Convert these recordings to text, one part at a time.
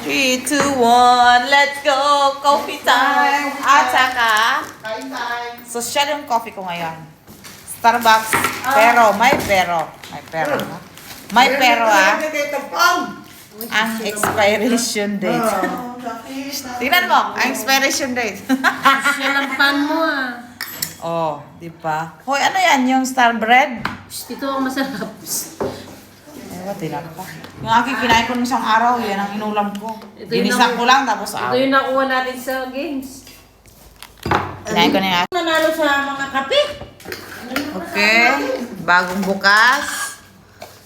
3, 2, 1, let's go! Coffee time! At saka, Kain time. social yung coffee ko ngayon. Starbucks, pero, may pero. May pero, ha? May pero, ha? Ang expiration date. Tingnan mo, ang expiration date. Yan ang pan mo ah. Oh, di ba? Hoy, ano yan? Yung star bread? Ito ang masarap. Ewan, tinan pa. Yung aking kinain ko nung isang araw, yan ang inulam ko. Ito yung Ginisak ko lang, tapos Ito yung nakuha natin sa games. kinain ko na yung aking. Nanalo sa mga kape. Okay, bagong bukas.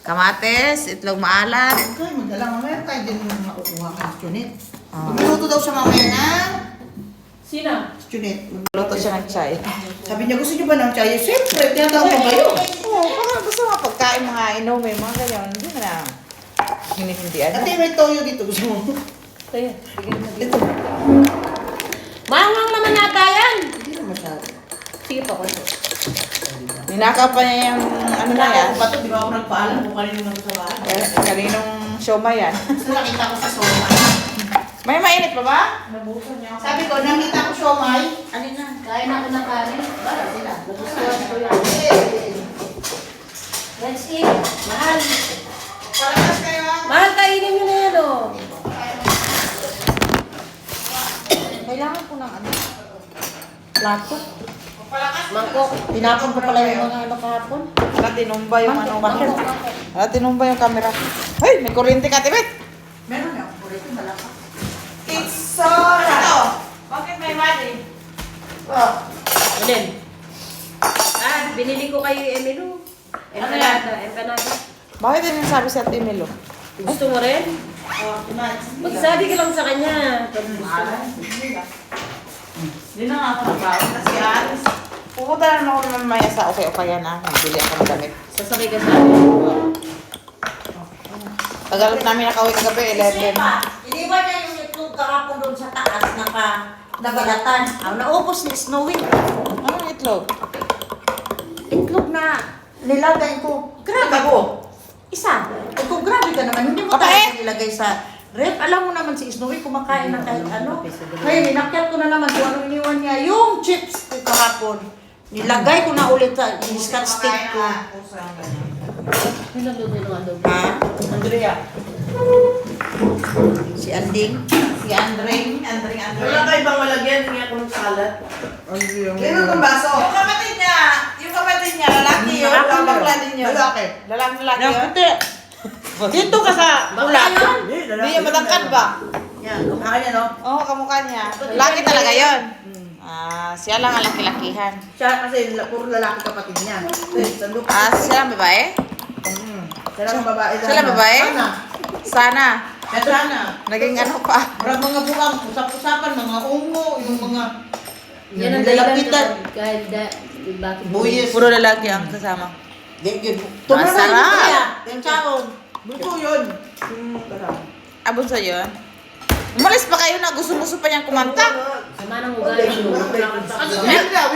Kamates, itlog maalat. Okay, magdala mamaya tayo din yung makukuha ka sa Chunit. Ah. Magluto daw siya mamaya na Sino? Chunit. Luto siya ng chai. Sabi niya, gusto niyo ba ng chai? Siyempre, tinatawag ko kayo. Oo, baka gusto mga pagkain, mga inumin, mga ganyan. Hindi mo na hinihindihan. Ate, may toyo dito. Gusto mo? Kaya, bigyan mo Ito. Mangang naman nata yan. Hindi na masyado. Sige pa, kwento. Ninakaw pa niya yung ano na yan. Ako pa to, di ba ako nagpaalam kung kanino nang sa bahay? Kaninong sioma yan. Gusto nakita ko sa Soma. May mainit pa ba? Nabukan niya. Sabi ko, nakita ko siomay. Alin na? Kain ako ng kanin. Para sila. Nagustuhan ko yan. Let's eat. Mahal. Palakas kayo. Mahal, kainin nyo na yan oh. Kailangan ko ng ano? Plato. Mangkok. Tinapon ko pala yung mga ano kahapon. Wala tinumba yung ano. Bakit? Wala tinumba yung camera. Hey, may kuryente ka, Tibet. Meron na ako. Ito malaka. It's Sora. Ito. Bakit may mali? Oh. Alin? Binili ko kayo yung Emilo. Empanada. Empanada. Bakit din yung sabi sa Ate Milo? Gusto mo rin? Oh, kumain. Magsabi ka lang sa kanya. Pag gusto mo. Hindi na nga ako nagbaon kasi alis. Pupunta na naman ako mamaya sa okay-okay na. Bili ako ng damit. Sasakay ka sa Tagalog namin nakauwi kagabi, 11. Iniwan niya yung itlog kahapon doon sa taas, nabalatan. Naubos ni Snowy. Anong itlog? Itlog na nilagay ko. Grabe ko. Isa. Kung grabe ka naman, hindi mo Kapait. tayo nilagay sa rep. Alam mo naman si Snowy, kumakain ng kahit ano. Ngayon, inakyat ko na naman kung ano iniwan niya. Yung chips ko kahapon. Nilagay ko na ulit sa scotch tape ko. Pinagluto ng adobo. Ha? Andrea. Si Anding. Si Andring. Wala kayo bang malagyan? Hindi ako ng salat. Kaya itong baso. Yung kapatid niya, lalaki yun. Bakla din yun. Lalaki. Lalaki Yung yun. puti. Dito ka sa ulat. Hindi yung matangkad ba? Yan, kumakain niya, no? Oo, kamukha niya. Lalaki talaga yun. Siya lang ang laki-lakihan. Siya kasi puro lalaki kapatid niya. Sandok. Siya lang babae? Siya lang babae. Siya lang babae? Sana. Sana. Siya sana. Naging ano pa. Marang mga bukang, usap-usapan, mga ungo, yung mga Yan ang dahilan lalapitan. kahit bakit Buyis. Puro lalaki ang kasama. Tumara Masarap. yun kaya. Yung chaon. Luto yun. Abon sa yun. Umalis pa kayo na gusto-gusto pa niyang kumanta. Sama ng ugali mo.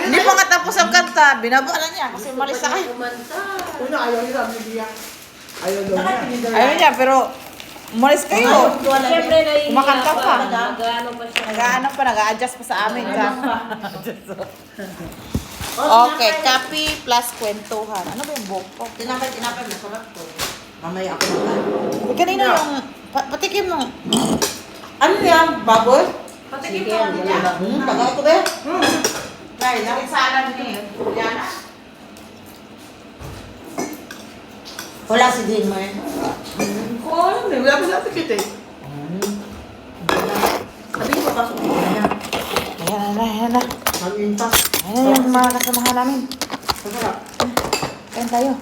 Hindi pa nga tapos ang kanta. Binaba na niya kasi umalis na kayo. Kumanta. Una, ayaw nila, Biblia. Ayaw daw niya. Ayun niya, pero umalis kayo. Siyempre, naiiyak Kumakanta pa. Nag-ano pa siya. Nag-ano pa, nag-a-adjust pa sa amin. Okay, copy plus kwentuhan. Ano ba yung buhok ko? Tinapay, masarap to. Mamaya ako mag Kanina yung, patikim mo. Ano yan? Baboy? Patikim Sige, wala. Tagal ko ba? Guys, ang salam niya. Yan na. Wala si Dean mo eh. Oo, wala pa natin kita eh. Sabi ko, pasok ko na yan. Ayan na. Mag-intas. Ayan na yung mga kasamahan namin. Masarap. Kain tayo.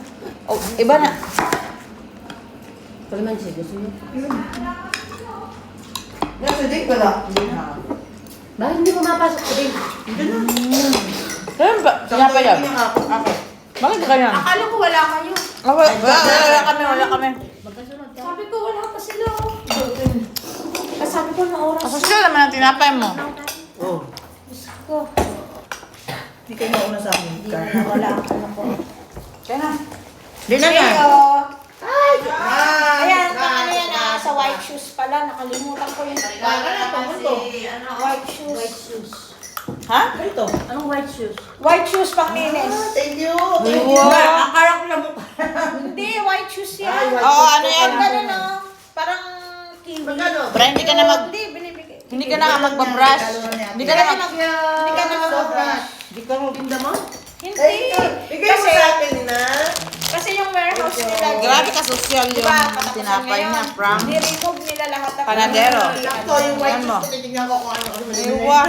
Oh, iba na. Pag naman siya, gusto niyo. Yan, si Dick wala. Hindi na. Bakit hindi pumapasok ko din? Hindi na. Ayan ba? Kanya pa yan. Ako. Bakit ganyan? Akala ko wala kayo. Wala kami. Magkasunod ka. Sabi ko, wala pa sila. Kasi sabi ko na oras. Kasi sila naman ang tinapay mo. Oo. ko. Hindi kayo mauna sa amin. Hindi na wala ang ano ko. Kaya na. Hindi na yan. Hello. Hi! Ayan, pang ano yan, sa white shoes pala. Nakalimutan ko yung white shoes. White shoes. Ha? Ito. Anong white shoes? White shoes pang linis. Thank you. Wow. Akala ko na mukha. Hindi, white shoes yan. Ay, white Oo, shoes. ano yan? Parang ganun, no? Parang kiwi. Magkano? Pero hindi ka na Hindi, binibigay. hindi ka na magbabrush. Hindi ka na Hindi ka nag-brush. Di ka mo. Tinda mo? Hindi. Bigay mo sa akin na. Kasi yung warehouse nila. Grabe ka social yung Diba, katapusan tinapay ngayon. niya from Ni-remove nila lahat ng Panadero. Ito, yung white Ayan mo. shoes. Tinitingnan ko kung ano. Ewa.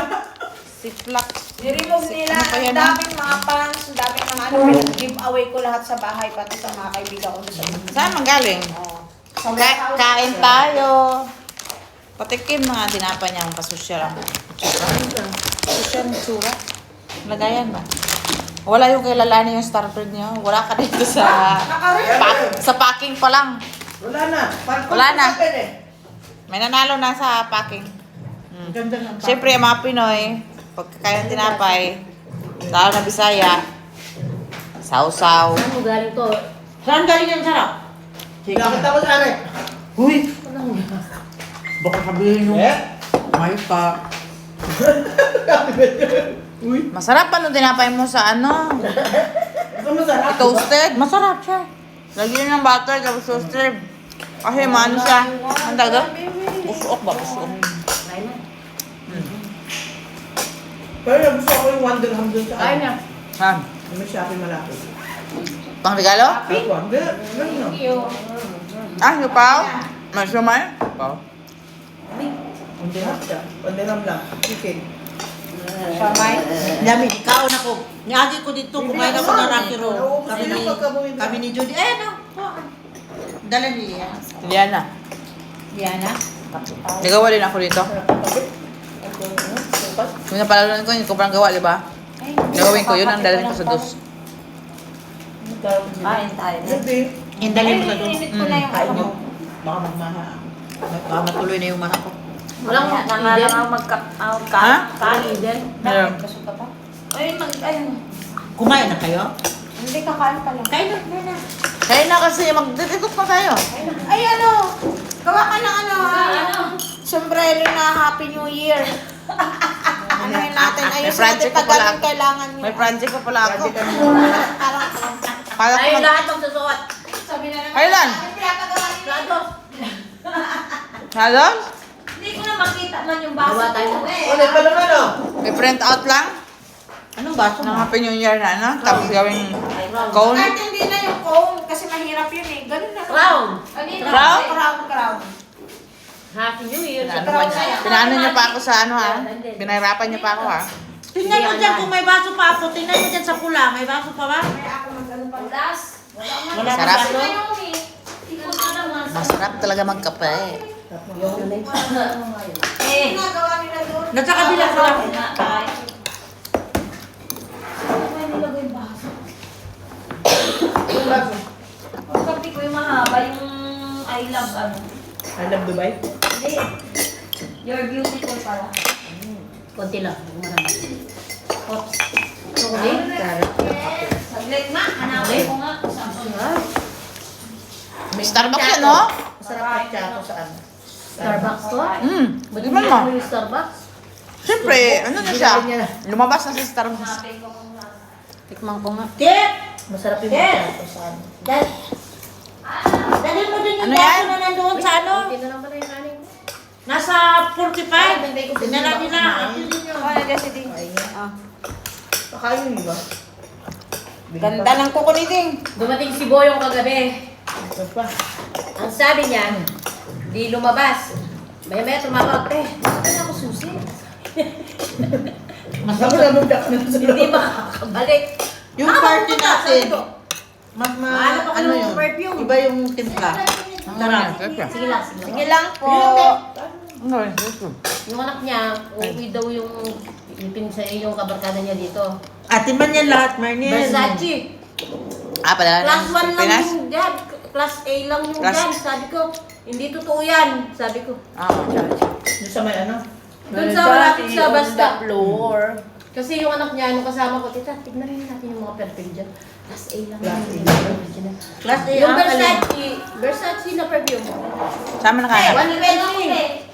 Siplak. Ni-remove nila. Ano pa yan, Ang daming mga pants, ang daming mga ano. Pinag-giveaway ko lahat sa bahay, pati sa mga kaibigan ko sa Saan manggaling? Sa warehouse. Kain tayo. Patikim mga tinapay niya ang pasosyal ang tsura. Pasosyal ang tsura. Lagayan ba? Wala yung kailalani yung starboard niya. Wala ka dito sa sa packing pa lang. Wala na. Wala na. Sa akin eh. May nanalo na sa packing. Ang ganda ng Siyempre, ang mga Pinoy, pagkakaya ng tinapay, lalo na Bisaya, sausaw. Saan mo galing to? Saan galing yan, sarap? Nakita ko sa akin. Huy! Baka sabihin nung Eh? may pa. Uy. Masarap pa nung tinapay mo sa ano, Ito masarap. toasted. Masarap siya. Lagyan ng butter, tapos toasted. Kasi maano siya. Ang tawag doon? Usok ba? Usok. Pero gusto ko yung Wonder Ham dun sa Ay akin. na. Ha? May shopping malaki. Pang regalo? Ako, hindi. Ano? Ah, yupaw? May sumay? Yupaw. Wonder Ham siya. Wonder Ham lang. Chicken. Pamay. Dami, kaon ako. Niagi ko dito, kumain ako ng Rocky Road. Nauubos Kami din ni, yung pagkabuhin ko. kami ni Judy. Eh, no. Dala niya. Diana. Diana. Nagawa din ako dito. Yung napalalunan ko, yung kumpang gawa, di ba? Gagawin ko, yun ang dalhin ko sa dos. Kain tayo. Hindi. Indalin mo sa doon. Init ko na yung Kain ano nyo. mo. Baka magmaha. Baka matuloy na yung mana ko. Walang nangalangang Ha? magkain din. Meron. Bakit? Gusto ka pa? Ayun. Kumain na kayo? Hindi, kakain pa lang. Kain na. Kaya na kasi, magtitikot pa tayo. Ay, ano? Gawa ka ng ano, ha? Sombrero na Happy New Year. Ano yun natin? May Ayusin project natin pa pala tagalin ako. kailangan niyo. May project pa pala ako. Parang, Para Tayo mag... lahat ang susuot. sabi na naman. Kailan? Ano pinapagawa niyo? Lado. Halon? Hindi ko na makita man yung baso Gawa tayo. ko. O, pa naman o. May print out lang? Anong baso Ng mo? Happy New Year na, ano? Tapos gawing cone? Kahit hindi na yung cone, kasi mahirap yun eh. Ganun na. Crown. Crown? Crown. Happy New Year. Pinaano niyo pa ako sa ano ha? Pinahirapan niyo pa ako ha? Tingnan mo dyan kung may baso pa ako. Tingnan mo dyan sa pula. May baso pa ba? Kaya ako mag-ano pa. Ulas. Wala Sarap. na baso? Ikot na naman. Masarap talaga magkape. Eh. Ginagawa nila doon. Nasa kabila sila. Ang kape ko yung mahaba, yung I love ano. I love Dubai. Hindi. You're beautiful pala. Konti lang. Marami. Oops. Saglit na. Hanapin ko nga. Starbucks yan, no? Masarap at chato sa ano. Starbucks to? Di ba mo? Yung Starbucks? Siyempre, ano na siya? Lumabas na sa Starbucks. Hanapin ko muna. Tikman ko nga. Kit! Masarap yung Yes. chato sa ano. Dali mo din yung Ano baso yan? na nandoon sa ano. Hindi na lang pala yung kanin. Nasa 45. Dinala nila. Oh, nandiyan si Ding. Pakain yun ba? Ganda ng kukuniting. Dumating si Boyong kagabi. Ito pa. Ang sabi niya, di lumabas. Maya-maya tumawag, bakit ako susi? Ako na magdak na sa Hindi makakabalik. Yung Ah, party pupunta, natin. sabi ko. Mas Hanap ako ano ng yun? perfume. Iba yung timpla. Sarap. Sige lang, sige Sige lang. lang po. Yung anak niya, uuwi daw yung yung kabarkada niya dito. Atin man yan lahat, Marnel. Versace. Ah, padala Class ng 1 lang Pilipinas? yung dyan. Class A lang yung Class- dyan. Sabi ko, hindi totoo yan. Sabi ko. Ah, okay. Doon sa may ano. Doon sa malapit sa basta. floor. Kasi yung anak niya, nung kasama ko, tita, tignan rin natin yung mga perfume dyan. Class A lang. Class A. Original. Class A Yung ang alin. Versace na perfume. Sama na kayo. 120.